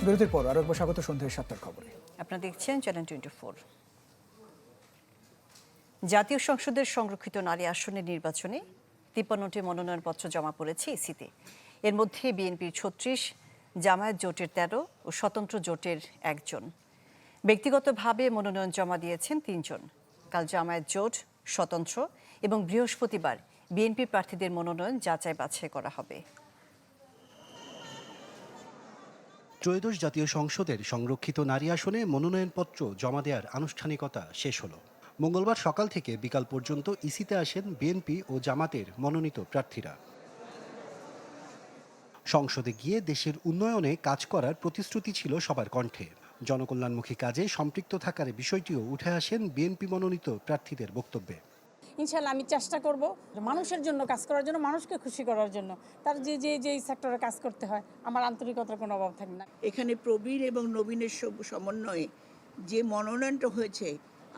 বিরতির পর আরো একবার স্বাগত সন্ধ্যায় ৭টার খবরে। আপনারা দেখছেন চ্যানেল 24। জাতীয় সংসদের সংরক্ষিত নারী আসনের নির্বাচনে ৫৩টি মনোনয়নপত্র জমা পড়েছে ইসিতে। এর মধ্যে বিএনপির ৩৬, জামায়াত জোটের ১৩ ও স্বতন্ত্র জোটের ১ জন। ব্যক্তিগতভাবে মনোনয়ন জমা দিয়েছেন ৩ জন। কাল জামায়াত জোট, স্বতন্ত্র এবং বৃহস্পতিবার বিএনপি প্রার্থীদের মনোনয়ন যাচাই বাছাই করা হবে। ত্রয়োদশ জাতীয় সংসদের সংরক্ষিত নারী আসনে মনোনয়নপত্র জমা দেওয়ার আনুষ্ঠানিকতা শেষ হলো। মঙ্গলবার সকাল থেকে বিকাল পর্যন্ত ইসিতে আসেন বিএনপি ও জামাতের মনোনীত প্রার্থীরা। সংসদে গিয়ে দেশের উন্নয়নে কাজ করার প্রতিশ্রুতি ছিল সবার কণ্ঠে। জনকল্যাণমুখী কাজে সম্পৃক্ত থাকার বিষয়টিও উঠে আসেন বিএনপি মনোনীত প্রার্থীদের বক্তব্যে। ইনশাল্লাহ আমি চেষ্টা করব মানুষের জন্য কাজ করার জন্য, মানুষকে খুশি করার জন্য। তার যে সেক্টরে কাজ করতে হয় আমার আন্তরিকতার কোনো অভাব থাকবে না। এখানে প্রবীণ এবং নবীনের সমন্বয়ে যে মনোনয়নটা হয়েছে,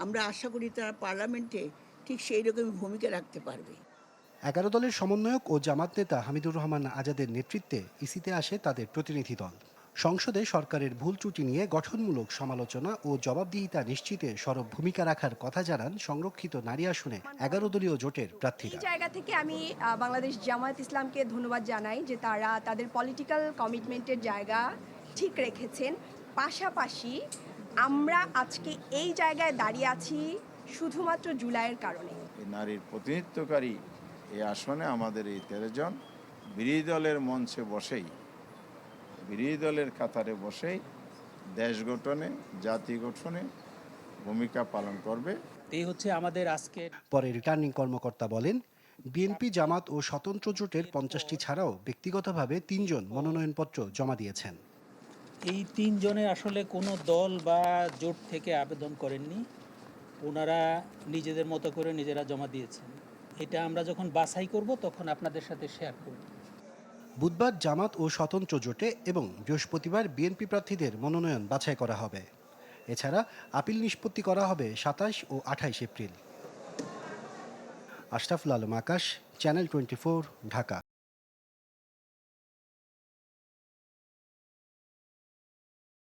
আমরা আশা করি তারা পার্লামেন্টে ঠিক সেই রকমই ভূমিকা রাখতে পারবে। ১১ দলের সমন্বয়ক ও জামাত নেতা হামিদুর রহমান আজাদের নেতৃত্বে ইসিতে আসে তাদের প্রতিনিধি দল। সংসদে সরকারের ভুল ত্রুটি নিয়ে গঠনমূলক সমালোচনা ও জবাবদিহিতা নিশ্চিতে সরব ভূমিকা রাখার কথা জানান সংরক্ষিত নারী আসনে ১১ দলীয় জোটের প্রার্থীরা। এই জায়গা থেকে আমি বাংলাদেশ জামায়াত ইসলামকে ধন্যবাদ জানাই যে তারা তাদের পলিটিক্যাল কমিটমেন্টের জায়গা ঠিক রেখেছেন। পাশাপাশি আমরা আজকে এই জায়গায় দাঁড়িয়ে আছি শুধুমাত্র জুলাইয়ের কারণে। নারীর প্রতিনিধিত্বকারী এই আসনে আমাদের এই ১৩ জন বিরোধী দলের মঞ্চে বসেই, বিরোধী দলের কাতারে বসেই দেশ গঠনে, জাতি গঠনে ভূমিকা পালন করবে। এই হচ্ছে আমাদের আজকে। পরে রিটার্নিং কর্মকর্তা বলেন, বিএনপি, জামাত ও স্বতন্ত্র জোটের ৫০টি ছাড়াও ব্যক্তিগতভাবে ৩ জন মনোনয়নপত্র জমা দিয়েছেন। এই ৩ জনের আসলে কোনো দল বা জোট থেকে আবেদন করেননি, ওনারা নিজেদের মতো করে নিজেরা জমা দিয়েছেন। এটা আমরা যখন বাছাই করব তখন আপনাদের সাথে শেয়ার করব। বুধবার জামাত ও স্বতন্ত্র জোটে এবং বৃহস্পতিবার বিএনপি প্রার্থীদের মনোনয়ন বাছাই করা হবে। এছাড়া আপিল নিষ্পত্তি করা হবে ২৭ ও ২৮ এপ্রিল। আশরাফুল আলম আকাশ, চ্যানেল 24, ঢাকা।